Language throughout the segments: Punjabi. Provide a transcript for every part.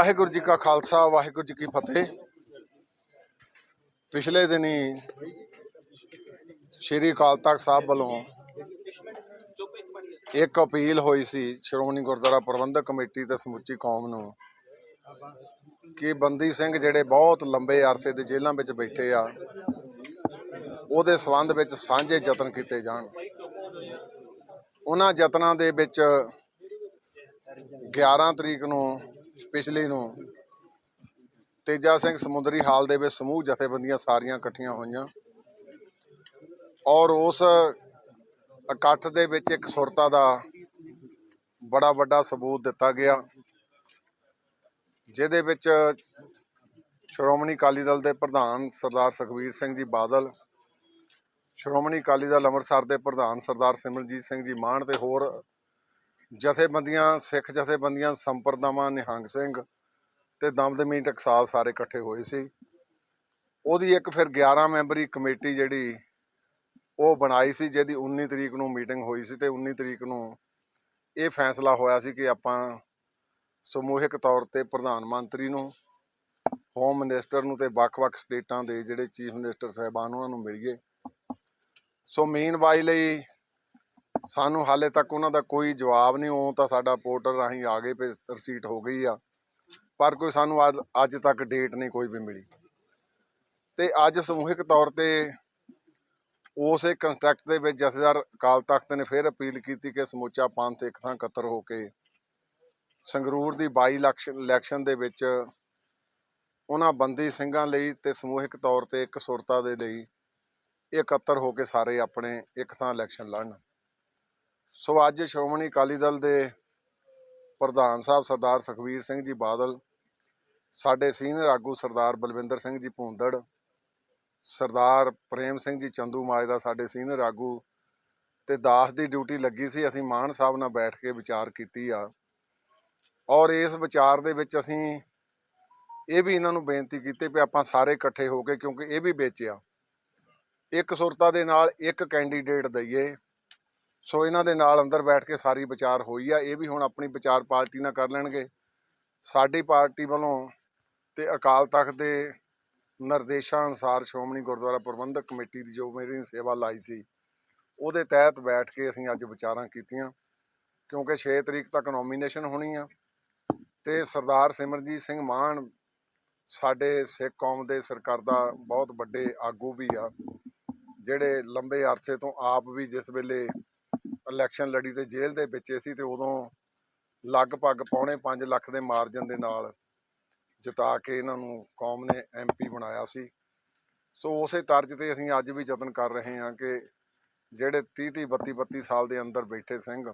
वाहिगुरू जी का खालसा वाहिगुरू जी की फतेह। पिछले दिनी श्री अकाल तख्त साहब वालों एक अपील हुई सी श्रोमणी गुरुद्वारा प्रबंधक कमेटी ते समुची कौम नूं कि बंदी सिंह जिहड़े बहुत लंबे अरसे दे जेलों में बैठे आ ਉਹਦੇ संबंध ਵਿੱਚ ਸਾਂਝੇ ਯਤਨ ਕੀਤੇ ਜਾਣ। ਉਹਨਾਂ ਯਤਨਾਂ ਦੇ ਵਿੱਚ 11 ਤਰੀਕ ਨੂੰ ਪਿਛਲੀ ਨੂੰ तेजा सिंह समुंदरी हाल दे विच समूह जथेबंदियां सारियां इकट्ठियां होईयां और उस इकट्ठ दे विच एक सुरता दा बड़ा वड्डा सबूत दिता गया, जिहदे विच श्रोमणी अकाली दल दे प्रधान सरदार सुखबीर सिंह जी बादल, श्रोमणी अकाली दल अंमृतसर दे प्रधान सरदार सिमरनजीत सिंह जी मान ते होर जथेबंदियां सिख जथेबंदियां संप्रदावां निहंग सिंह ते दमदमी टकसाल सारे इकट्ठे होए सी। ਉਹਦੀ एक फिर 11 मैंबरी कमेटी ਜਿਹੜੀ ਉਹ ਬਣਾਈ ਸੀ, ਜਿਹਦੀ 19 ਤਰੀਕ ਨੂੰ ਮੀਟਿੰਗ ਹੋਈ ਸੀ ਤੇ 19 ਤਰੀਕ ਨੂੰ ਇਹ ਫੈਸਲਾ ਹੋਇਆ ਸੀ ਕਿ ਆਪਾਂ ਸਮੂਹਿਕ ਤੌਰ ਤੇ ਪ੍ਰਧਾਨ ਮੰਤਰੀ ਨੂੰ, ਹੋਮ ਮਿਨਿਸਟਰ ਨੂੰ ਤੇ ਵੱਖ-ਵੱਖ ਸਟੇਟਾਂ ਦੇ ਜਿਹੜੇ ਚੀਫ ਮਿਨਿਸਟਰ ਸਾਹਿਬਾਨ ਉਹਨਾਂ ਨੂੰ ਮਿਲੀਏ। ਸੋ ਮੀਨਵਾਈ ਲਈ ਸਾਨੂੰ ਹਾਲੇ ਤੱਕ ਉਹਨਾਂ ਦਾ ਕੋਈ ਜਵਾਬ ਨਹੀਂ। ਉਹ ਤਾਂ ਸਾਡਾ ਪੋਰਟਲ ਰਾਹੀਂ ਆ ਗਏ, ਰਸੀਟ ਹੋ ਗਈ ਆ, पर कोई सानू अज तक डेट नहीं कोई भी मिली। तो अज समूहिक तौर पर उस कंस्ट्रक्ट के जथेदार अकाल तख्त ने फिर अपील की कि समूचा पंथ एक थां इकट्ठा होकर संगरूर की 22 इलैक्शन के उन्होंने बंदी सिंघां लई ते समूहिक तौर पर एक सुरता के लिए इकट्ठा होकर सारे अपने एक थां इलैक्शन लड़न। सो अज श्रोमणी अकाली दल के प्रधान साहब सरदार सुखबीर सिंह जी बादल, साडे सीनियर आगू सरदार बलविंदर सिंह जी भूंदड़, सरदार प्रेम सिंह जी चंदू माजरा साडे सीनियर आगू ते दास की ड्यूटी लगी सी। असीं मान साहब नाल बैठ के विचार कीती आ और इस विचार दे विच असीं ये भी इन्हां नूं बेनती कीती भी आपां सारे इकट्ठे हो के, क्योंकि ये भी विच आ, एक सुरता दे नाल एक कैंडीडेट दईए। सो इन्हां दे नाल अंदर बैठ के सारी विचार होई आ। ये भी हुण अपनी विचार पार्टी नाल कर लैणगे। साडी पार्टी वालों ते अकाल तख्त दे निर्देशां अनुसार श्रोमणी गुरुद्वारा प्रबंधक कमेटी की जो मेरी सेवा लाई सी ਉਹਦੇ तहत बैठ के ਅਸੀਂ ਅੱਜ ਵਿਚਾਰਾਂ ਕੀਤੀਆਂ, क्योंकि 6 तरीक तक नॉमीनेशन होनी आ ते सरदार सिमरनजीत सिंह मान साडे सिख कौम दे सरकर्दा बहुत वड्डे आगू भी आ, ਜਿਹੜੇ लंबे अरसे तो आप भी जिस वेले इलैक्शन लड़ी तो जेल दे विच सी ते उदों लगभग 4.5 ਲੱਖ ਦੇ मार्जन ਦੇ ਨਾਲ जिता के इन्हां नूं कौम ने MP बनाया सी। सो उस तर्ज ते असीं अज भी यतन कर रहे हैं कि ਜਿਹੜੇ 30 32 साल के अंदर बैठे सिंह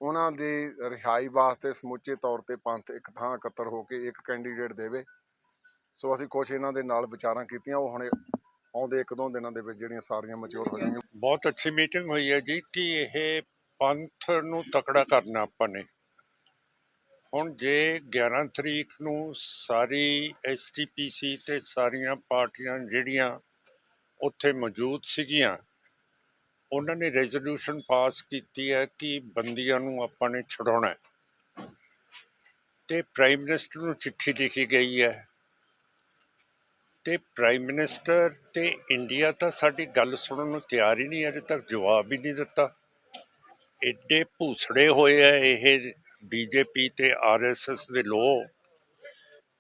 उन्हां दी रिहाई वास्ते समूचे तौर पर पंथ एक थां इकट्ठा होकर एक कैंडीडेट देवे। सो असीं कुछ इन्हां दे नाल विचारां कीतियां, वो हुणे आउंदे 1-2 दिनां दे विच ਜਿਹੜੀਆਂ सारियां मैच्योर हो जाएंगीਆਂ। बहुत अच्छी मीटिंग हुई है जी कि यह पंथ नूं तकड़ा करना आपां ने। ਹੁਣ ਜੇ 11 ਤਰੀਕ ਨੂੰ ਸਾਰੀ STPC ਤੇ ਸਾਰੀਆਂ ਪਾਰਟੀਆਂ ਜਿਹੜੀਆਂ ਉੱਥੇ ਮੌਜੂਦ ਸੀਗੀਆਂ ਉਹਨਾਂ ਨੇ ਰੈਜ਼ੋਲੂਸ਼ਨ ਪਾਸ ਕੀਤੀ ਹੈ ਕਿ ਬੰਦੀਆਂ ਨੂੰ ਆਪਾਂ ਨੇ ਛੁਡਾਉਣਾ ਹੈ ਤੇ ਪ੍ਰਾਈਮ ਮਿਨਿਸਟਰ ਨੂੰ ਚਿੱਠੀ ਲਿਖੀ ਗਈ ਹੈ ਤੇ ਪ੍ਰਾਈਮ ਮਿਨਿਸਟਰ ਤੇ ਇੰਡੀਆ ਤਾਂ ਸਾਡੀ ਗੱਲ ਸੁਣਨ ਨੂੰ ਤਿਆਰ ਹੀ ਨਹੀਂ, ਅਜੇ ਤੱਕ ਜਵਾਬ ਹੀ ਨਹੀਂ ਦਿੱਤਾ। ਐਡੇ ਭੂਸੜੇ ਹੋਏ ਆ ਇਹ BJP ਤੇ RSS ਦੇ ਲੋਕ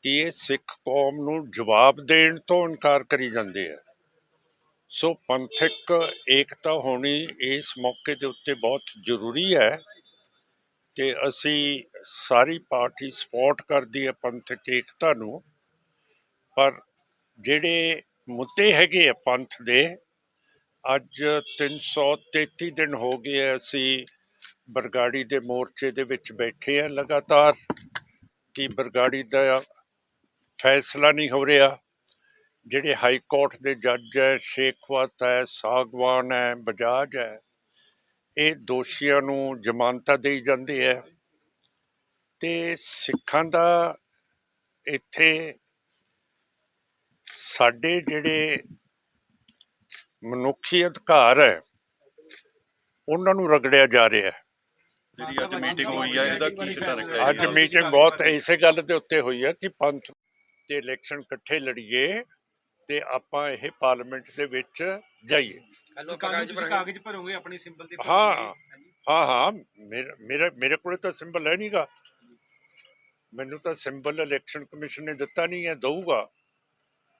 ਕਿ ਇਹ ਸਿੱਖ ਕੌਮ ਨੂੰ ਜਵਾਬ ਦੇਣ ਤੋਂ ਇਨਕਾਰ ਕਰੀ ਜਾਂਦੇ ਆ। ਸੋ ਪੰਥਕ ਏਕਤਾ ਹੋਣੀ ਇਸ ਮੌਕੇ ਦੇ ਉੱਤੇ ਬਹੁਤ ਜ਼ਰੂਰੀ ਹੈ ਤੇ ਅਸੀਂ ਸਾਰੀ ਪਾਰਟੀ ਸਪੋਰਟ ਕਰਦੀ ਹੈ ਪੰਥਕ ਏਕਤਾ ਨੂੰ। ਪਰ ਜਿਹੜੇ ਮੁੱਦੇ ਹੈਗੇ ਆ ਪੰਥ ਦੇ, ਅੱਜ 333 ਦਿਨ ਹੋ ਗਏ ਅਸੀਂ ਬਰਗਾੜੀ ਦੇ ਮੋਰਚੇ ਦੇ ਵਿੱਚ ਬੈਠੇ ਆ ਲਗਾਤਾਰ ਕਿ ਬਰਗਾੜੀ ਦਾ ਫੈਸਲਾ ਨਹੀਂ ਹੋ ਰਿਹਾ। ਜਿਹੜੇ ਹਾਈ ਕੋਰਟ ਦੇ ਜੱਜ ਹੈ, ਸ਼ੇਖਵਤ ਹੈ, ਸਾਗਵਾਨ ਹੈ, ਬਜਾਜ ਹੈ, ਇਹ ਦੋਸ਼ੀਆਂ ਨੂੰ ਜ਼ਮਾਨਤਾਂ ਦੇਈ ਜਾਂਦੇ ਹੈ ਤੇ ਸਿੱਖਾਂ ਦਾ ਇੱਥੇ ਸਾਡੇ ਜਿਹੜੇ ਮਨੁੱਖੀ ਅਧਿਕਾਰ ਹੈ ਉਹਨਾਂ ਨੂੰ ਰਗੜਿਆ ਜਾ ਰਿਹਾ ਹੈ। ਜਿਹੜੀ ਅੱਜ ਮੀਟਿੰਗ ਹੋਈ ਹੈ ਇਹਦਾ ਕੀ ਸਿੱਟਾ ਨਿਕਲਿਆ ਅੱਜ ਮੀਟਿੰਗ ਬਹੁਤ ਇਸੇ ਗੱਲ ਦੇ ਉੱਤੇ ਹੋਈ ਹੈ ਕਿ ਪੰਥ ਤੇ ਇਲੈਕਸ਼ਨ ਇਕੱਠੇ ਲੜੀਏ ਤੇ ਆਪਾਂ ਇਹ ਪਾਰਲੀਮੈਂਟ ਦੇ ਵਿੱਚ ਜਾਈਏ। ਕਾਗਜ਼ ਭਰੋਗੇ ਆਪਣੀ ਸਿੰਬਲ ਤੇ? ਹਾਂ ਮੇਰੇ ਕੋਲ ਤਾਂ ਸਿੰਬਲ ਹੈ ਨਹੀਂਗਾ। ਮੈਨੂੰ ਤਾਂ ਸਿੰਬਲ ਇਲੈਕਸ਼ਨ ਕਮਿਸ਼ਨ ਨੇ ਦਿੱਤਾ ਨਹੀਂ ਹੈ, ਦਊਗਾ।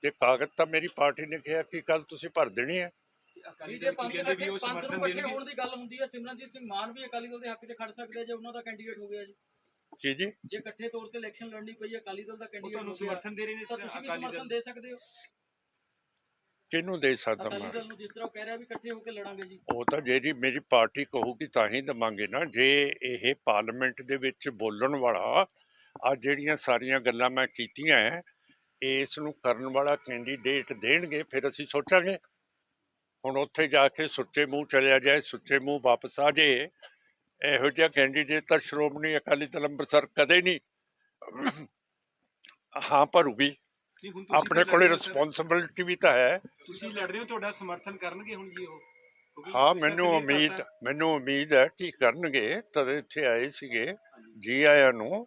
ਤੇ ਕਾਗਜ਼ ਤਾਂ ਮੇਰੀ ਪਾਰਟੀ ਨੇ ਕਿਹਾ ਕਿ ਕੱਲ ਤੁਸੀਂ ਭਰ ਦੇਣੇ ਆ। ਜੇ ਪੰਥ ਨੂੰ ਇਕੱਠੇ ਹੋਣ ਦੀ ਗੱਲ ਹੁੰਦੀ ਹੈ, ਸਿਮਰਨਜੀਤ ਸਿੰਘ ਮਾਨ ਵੀ ਅਕਾਲੀ ਦਲ ਦੇ ਹੱਕ 'ਚ ਖੜ ਸਕਦੇ ਜੇ ਉਹਨਾਂ ਦਾ ਕੈਂਡੀਡੇਟ ਹੋ ਗਿਆ ਜੀ। ਜੀ ਜੇ ਇਕੱਠੇ ਤੌਰ ਤੇ ਇਲੈਕਸ਼ਨ ਲੜਨੀ ਪਈ ਅਕਾਲੀ ਦਲ ਦਾ ਕੈਂਡੀਡੇਟ ਤੁਹਾਨੂੰ ਸਮਰਥਨ ਦੇ ਰਹੇ ਨੇ, ਤਾਂ ਤੁਸੀਂ ਵੀ ਸਮਰਥਨ ਦੇ ਸਕਦੇ ਹੋ। ਕਿਹਨੂੰ ਦੇ ਸਕਦਾ ਮੈਂ? ਅਕਾਲੀ ਦਲ ਨੂੰ ਜਿਸ ਤਰ੍ਹਾਂ ਕਹਿ ਰਿਹਾ ਵੀ ਇਕੱਠੇ ਹੋ ਕੇ ਲੜਾਂਗੇ ਜੀ। ਉਹ ਤਾਂ ਜਿਹੜੀ ਮੇਰੀ ਪਾਰਟੀ ਕਹੂਗੀ ਤਾਂ ਹੀ ਦੇਵਾਂਗੇ ਨਾ। ਜੇ ਇਹ ਪਾਰਲੀਮੈਂਟ ਦੇ ਵਿੱਚ ਬੋਲਣ ਵਾਲਾ ਆ ਜਿਹੜੀਆਂ ਸਾਰੀਆਂ ਗੱਲਾਂ ਮੈਂ ਕੀਤੀਆਂ ਹੈ, ਇਸ ਨੂੰ ਕਰਨ ਵਾਲਾ ਕੈਂਡੀਡੇਟ ਦੇਣਗੇ ਫਿਰ ਅਸੀਂ ਸੋਚਾਂਗੇ। ਹੁਣ ਉੱਥੇ ਜਾ ਕੇ ਸੁੱਚੇ ਮੂੰਹ ਚਲਿਆ ਜਾਏ, ਸੁੱਚੇ ਮੂੰਹ ਵਾਪਸ ਆ ਜਾਏ, ਇਹੋ ਜਿਹਾ ਕੈਂਡੀਡੇਟ ਤਾਂ ਸ਼੍ਰੋਮਣੀ ਅਕਾਲੀ ਦਲ ਅੰਮ੍ਰਿਤਸਰ ਕਦੇ ਨਹੀਂ ਹਾਂ ਭਰੂਗੀ। ਆਪਣੇ ਕੋਲੇ ਰਿਸਪੌਂਸਿਬਿਲਿਟੀ ਵੀ ਤਾਂ ਹੈ। ਤੁਸੀਂ ਲੜ ਰਹੇ ਹੋ, ਤੁਹਾਡਾ ਸਮਰਥਨ ਕਰਨਗੇ ਹੁਣ ਜੀ ਉਹ? ਹਾਂ, ਮੈਨੂੰ ਉਮੀਦ ਹੈ ਕਿ ਕਰਨਗੇ। ਤਦ ਇੱਥੇ ਆਏ ਸੀਗੇ, ਜੀ ਆਇਆਂ ਨੂੰ।